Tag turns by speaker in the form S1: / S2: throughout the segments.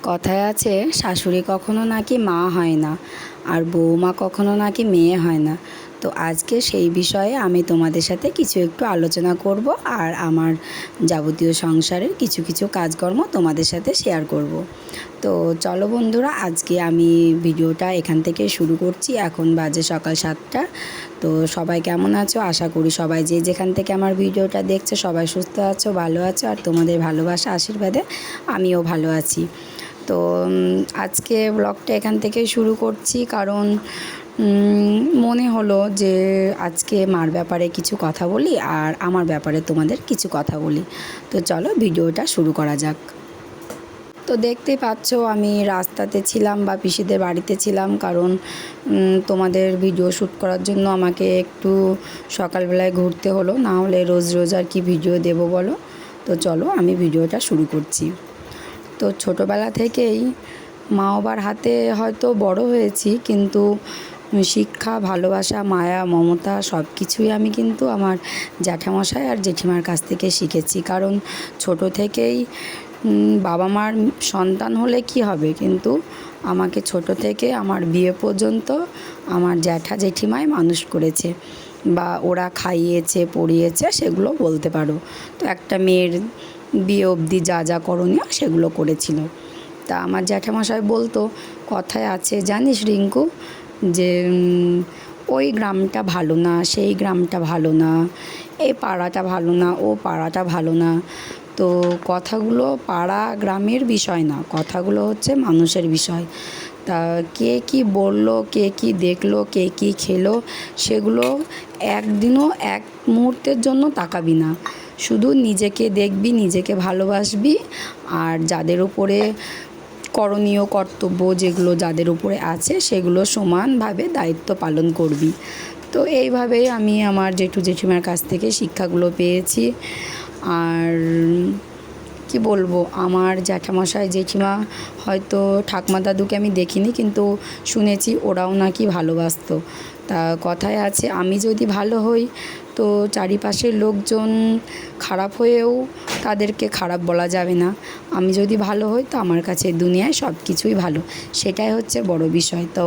S1: কথায় আছে শাশুড়ি কখনো নাকি মা হয় না, আর বৌমা কখনো নাকি মেয়ে হয় না। তো আজকে সেই বিষয়ে আমি তোমাদের সাথে কিছু একটু আলোচনা করব, আর আমার যাবতীয় সংসারের কিছু কিছু কাজকর্ম তোমাদের সাথে শেয়ার করব। তো চলো বন্ধুরা, আজকে আমি ভিডিওটা এখান থেকে শুরু করছি। এখন বাজে সকাল 7টা। তো সবাই কেমন আছো? আশা করি সবাই যে যেখান থেকে আমার ভিডিওটা দেখছো সবাই সুস্থ আছো, ভালো আছো, আর তোমাদের ভালোবাসা আশীর্বাদে আমিও ভালো আছি। তো আজকে ব্লগটা এখান থেকে শুরু করছি, কারণ মনে হলো যে আজকে মার ব্যাপারে কিছু কথা বলি আর আমার ব্যাপারে তোমাদের কিছু কথা বলি। তো চলো ভিডিওটা শুরু করা যাক। তো দেখতেই পাচ্ছ আমি রাস্তাতে ছিলাম বা পিসিদের বাড়িতে ছিলাম, কারণ তোমাদের ভিডিও শ্যুট করার জন্য আমাকে একটু সকালবেলায় ঘুরতে হলো, না হলে রোজ রোজ আর কি ভিডিও দেবো বলো। তো চলো আমি ভিডিওটা শুরু করছি। তো ছোটোবেলা থেকেই মা বাবার হাতে হয়তো বড় হয়েছি, কিন্তু শিক্ষা, ভালোবাসা, মায়া, মমতা সব কিছুই আমি কিন্তু আমার জ্যাঠামশাই আর জেঠিমার কাছ থেকে শিখেছি। কারণ ছোট থেকেই বাবা মার সন্তান হলে কি হবে, কিন্তু আমাকে ছোট থেকে আমার বিয়ে পর্যন্ত আমার জ্যাঠা জেঠিমাই মানুষ করেছে, বা ওরা খাইয়েছে পড়িয়েছে, সেগুলো বলতে পারো। তো একটা মেয়ের বিয়ে অবধি যা যা করণীয় সেগুলো করেছিল। তা আমার জ্যাঠামশাই বলতো, কথায় আছে জানিস রিঙ্কু, যে ওই গ্রামটা ভালো না, সেই গ্রামটা ভালো না, এই পাড়াটা ভালো না, ও পাড়াটা ভালো না। তো কথাগুলো পাড়া গ্রামের বিষয় না, কথাগুলো হচ্ছে মানুষের বিষয়। তা কে কী বললো, কে কী দেখলো, কে কী খেলো, সেগুলো একদিনও এক মুহূর্তের জন্য তাকাবি না। শুধু নিজেকে দেখবি, নিজেকে ভালোবাসবি, আর যাদের উপরে করণীয় কর্তব্য যেগুলো যাদের উপরে আছে সেগুলো সমানভাবে দায়িত্ব পালন করবি। তো এইভাবেই আমি আমার জেঠু জেঠিমার কাছ থেকে শিক্ষাগুলো পেয়েছি। আর কি বলবো, আমার জ্যাঠামশাই জেঠিমা হয়তো ঠাকুমা দাদুকে আমি দেখিনি, কিন্তু শুনেছি ওরাও নাকি ভালোবাসতো। তা কথায় আছে আমি যদি ভালো হই তো চারিপাশের লোকজন খারাপ হয়েও তাদেরকে খারাপ বলা যাবে না। আমি যদি ভালো হই তো আমার কাছে দুনিয়ায় সব কিছুই ভালো, সেটাই হচ্ছে বড় বিষয়। তো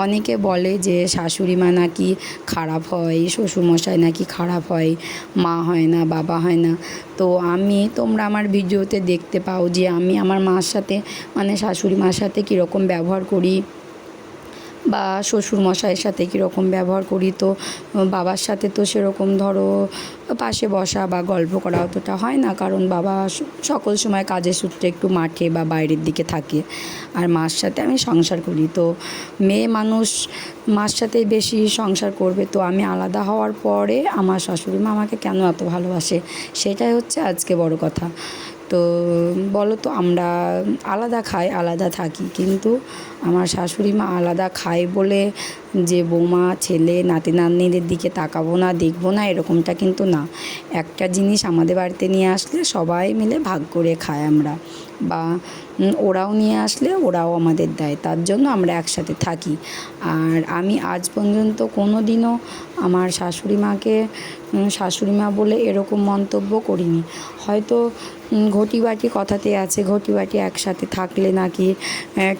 S1: অনেকে বলে যে শাশুড়ি মা নাকি খারাপ হয়, শ্বশুরমশাই নাকি খারাপ হয়, মা হয় না, বাবা হয় না। তো তোমরা আমার ভিডিওতে দেখতে পাও যে আমি আমার মার সাথে, মানে শাশুড়ি মার সাথে কীরকম ব্যবহার করি, বা শ্বশুরমশাইয়ের সাথে কীরকম ব্যবহার করি। তো বাবার সাথে তো সেরকম ধরো পাশে বসা বা গল্প করা অতটা হয় না, কারণ বাবা সকল সময় কাজের সূত্রে একটু মাঠে বা বাইরের দিকে থাকে। আর মার সাথে আমি সংসার করি, তো মেয়ে মানুষ মার সাথেই বেশি সংসার করবে। তো আমি আলাদা হওয়ার পরে আমার শাশুড়ি মা আমাকে কেন এত ভালোবাসে, সেটাই হচ্ছে আজকে বড় কথা। তো বলো তো, আমরা আলাদা খাই, আলাদা থাকি, কিন্তু আমার শাশুড়ি মা আলাদা খায় বলে যে বৌমা ছেলে নাতি নাতনিদের দিকে তাকাবো না, দেখবো না, এরকমটা কিন্তু না। একটা জিনিস আমাদের বাড়িতে নিয়ে আসলে সবাই মিলে ভাগ করে খাই আমরা, বা ওরাও নিয়ে আসলে ওরাও আমাদের দেয়, তার জন্য আমরা একসাথে থাকি। আর আমি আজ পর্যন্ত কোনো দিনও আমার শাশুড়ি মাকে শাশুড়ি মা বলে এরকম মন্তব্য করিনি। হয়তো ঘটি বাটি কথাতে আছে, ঘটি বাটি একসাথে থাকলে নাকি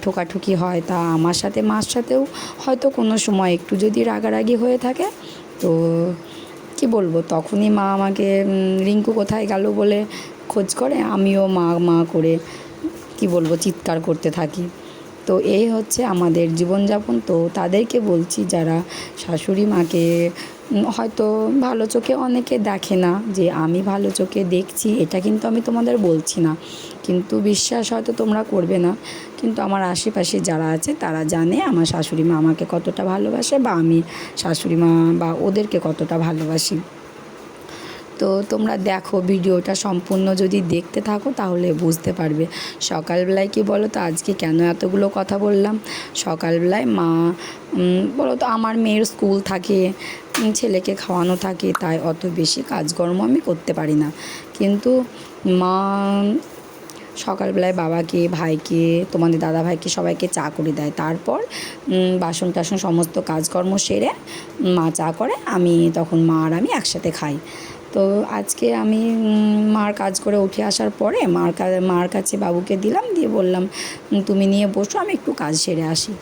S1: ঠোকাঠুকি হয়। তা আমার সাথে মার সাথেও হয়তো কোনো সময় একটু যদি রাগারাগি হয়ে থাকে, তো কি বলবো, তখনই মা আমাকে রিঙ্কু কোথায় গেল বলে খোঁজ করে, আমিও মা মা করে কি বলবো চিৎকার করতে থাকি। তো এই হচ্ছে আমাদের জীবনযাপন। তো তাদেরকে বলছি, যারা শাশুড়ি মাকে হয়তো ভালো চোখে অনেকে দেখে না, যে আমি ভালো চোখে দেখছি এটা কিন্তু আমি তোমাদের বলছি না, কিন্তু বিশ্বাস হয়তো তোমরা করবে না, কিন্তু আমার আশেপাশে যারা আছে তারা জানে আমার শাশুড়ি মা আমাকে কতটা ভালোবাসে, বা আমি শাশুড়ি মা বা ওদেরকে কতটা ভালোবাসি। তো তোমরা দেখো ভিডিওটা সম্পূর্ণ যদি দেখতে থাকো তাহলে বুঝতে পারবে। সকালবেলায় কি বলো তো, আজকে কেন এতগুলো কথা বললাম। সকালবেলায় মা বলো তো, আমার মেয়ের স্কুল থাকে, ছেলেকে খাওয়ানো থাকে, তাই অত বেশি কাজকর্ম আমি করতে পারি না। কিন্তু মা সকালবেলায় বাবাকে, ভাইকে, তোমাদের দাদা ভাইকে সবাইকে চা করে দেয়, তারপর বাসন টাসন সমস্ত কাজকর্ম সেরে মা চা করে, আমি তখন মা আর আমি একসাথে খাই। তো তো আজকে আমি মার কাজ করে উঠে আসার পরে মার কাছে বাবুকে দিলাম, দিয়ে বললাম তুমি নিয়ে বসো, আমি একটু কাজ সেরে আসি।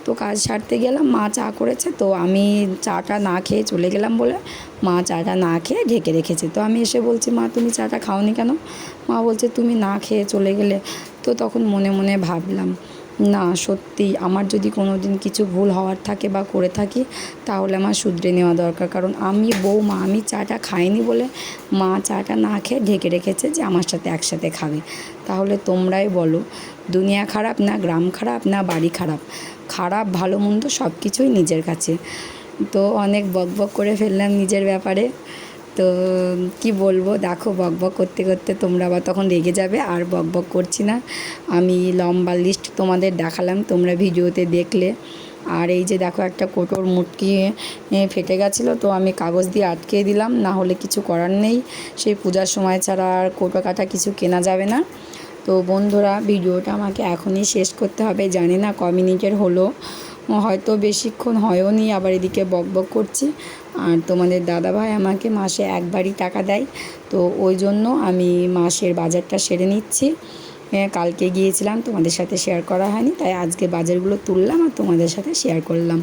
S1: তো কাজ সারতে গেলাম, মা চা করেছে, তো আমি চাটা না খেয়ে চলে গেলাম বলে মা চাটা না খেয়ে ঢেকে রেখেছে। তো আমি এসে বলছি, মা তুমি চাটা খাওনি কেন? মা বলছে তুমি না খেয়ে চলে গেলে। তো তখন মনে মনে ভাবলাম, না সত্যি আমার যদি কোনো দিন কিছু ভুল হওয়ার থাকে বা করে থাকি, তাহলে আমার শুধরে নেওয়া দরকার। কারণ আমি বৌমা, আমি চাটা খাইনি বলে মা চাটা না খেয়ে ঢেকে রেখেছে যে আমার সাথে একসাথে খাবে। তাহলে তোমরাই বলো, দুনিয়া খারাপ না গ্রাম খারাপ না বাড়ি খারাপ, খারাপ ভালো মন্দ সব কিছুই নিজের কাছে। তো অনেক বকবক করে ফেললাম নিজের ব্যাপারে। তো কি বলবো, দেখো বকবক করতে করতে তোমরা আবার তখন রেগে যাবে, আর বকবক করছি না। আমি লম্বা লিস্ট তোমাদের দেখালাম, তোমরা ভিডিওতে দেখলে। আর এই যে দেখো একটা কোটোর মুটকি ফেটে গেছিলো, তো আমি কাগজ দিয়ে আটকে দিলাম, না হলে কিছু করার নেই। সেই পূজার সময় ছাড়া আর কোটো কাটা কিছু কেনা যাবে না। তো বন্ধুরা, ভিডিওটা আমাকে এখনই শেষ করতে হবে, জানি না ক মিনিটের হলো, হয়তো বেশিক্ষণ হয়ও নি। আবার এদিকে বকবক করছি, আর তোমাদের দাদাভাই আমাকে মাসে একবারই টাকা দেয়, তো ওই জন্য আমি মাসের বাজারটা সেরে নিচ্ছি। কালকে গিয়েছিলাম, তোমাদের সাথে শেয়ার করা হয়নি, তাই আজকে বাজারগুলো তুললাম আর তোমাদের সাথে শেয়ার করলাম।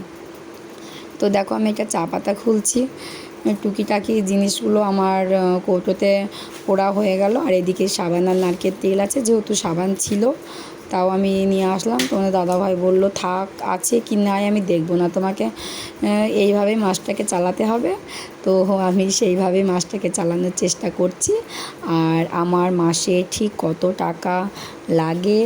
S1: তো দেখো আমি একটা চা পাতা খুলছি, টুকিটাকি জিনিসগুলো আমার কৌটোতে পোড়া হয়ে গেল। আর এদিকে সাবান আর নারকেল তেল আছে, যেহেতু সাবান ছিল তাও আমি নিয়ে আসলাম। তোমাদের দাদাভাই বললো থাক, আছে কি নাই আমি দেখবো না, তোমাকে এইভাবেই মাসটাকে চালাতে হবে। তো আমি সেইভাবেই মাসটাকে চালানোর চেষ্টা করছি। আর আমার মাসে ঠিক কত টাকা লাগে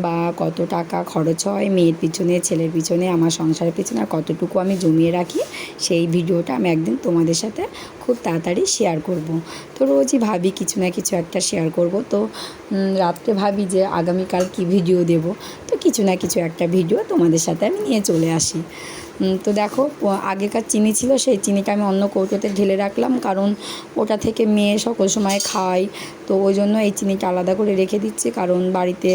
S1: বা কত টাকা খরচ হয় মেয়ের পিছনে, ছেলের পিছনে, আমার সংসারের পিছনে, আর কতটুকু আমি জমিয়ে রাখি, সেই ভিডিওটা আমি একদিন তোমাদের সাথে খুব তাড়াতাড়ি শেয়ার করব। তো রোজই ভাবি কিছু না কিছু একটা শেয়ার করব। তো রাত্রে ভাবি যে আগামীকাল কি ভিডিও দেব, তো কিছু না কিছু একটা ভিডিও তোমাদের সাথে আমি নিয়ে চলে আসি। তো দেখো আগেকার চিনি ছিল, সেই চিনিটা আমি অন্য কৌটোতে ঢেলে রাখলাম, কারণ ওটা থেকে মেয়ে সকল সময় খায়। তো ওই জন্য এই চিনিটা আলাদা করে রেখে দিচ্ছি, কারণ বাড়িতে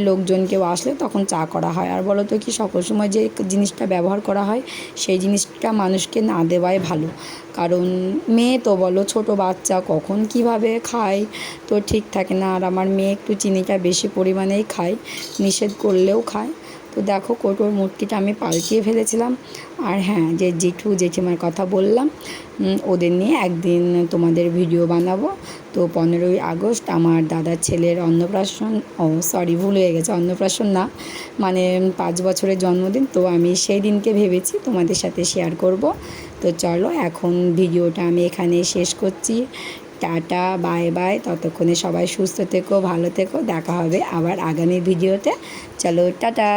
S1: লোকজন কেউ আসলে তখন চা করা হয়। আর বলো তো কি, সকল সময় যে জিনিসটা ব্যবহার করা হয় সেই জিনিসটা মানুষকে না দেওয়াই ভালো। কারণ মেয়ে তো বলো, ছোট বাচ্চা কখন কিভাবে খায় তো ঠিক থাকে না। আর আমার মেয়ে একটু চিনিটা বেশি পরিমাণেই খায়, নিষেধ করলেও খায়। তো দেখো কৌটোর মূর্তিটা আমি পাল্টিয়ে ফেলেছিলাম। আর হ্যাঁ, যে জেঠু জেঠিমার কথা বললাম, ওদের নিয়ে একদিন তোমাদের ভিডিও বানাবো। তো 15ই আগস্ট আমার দাদার ছেলের অন্নপ্রাশন, সরি ভুল হয়ে গেছে, অন্নপ্রাশন না, মানে 5 বছরের জন্মদিন। তো আমি সেই দিনকে ভেবেছি তোমাদের সাথে শেয়ার করব। তো চলো এখন ভিডিওটা আমি এখানে শেষ করছি। টাটা, বাই বাই, ততক্ষণে সবাই সুস্থ থেকো, ভালো থেকো, দেখা হবে আবার আগামী ভিডিওতে। চলো টাটা।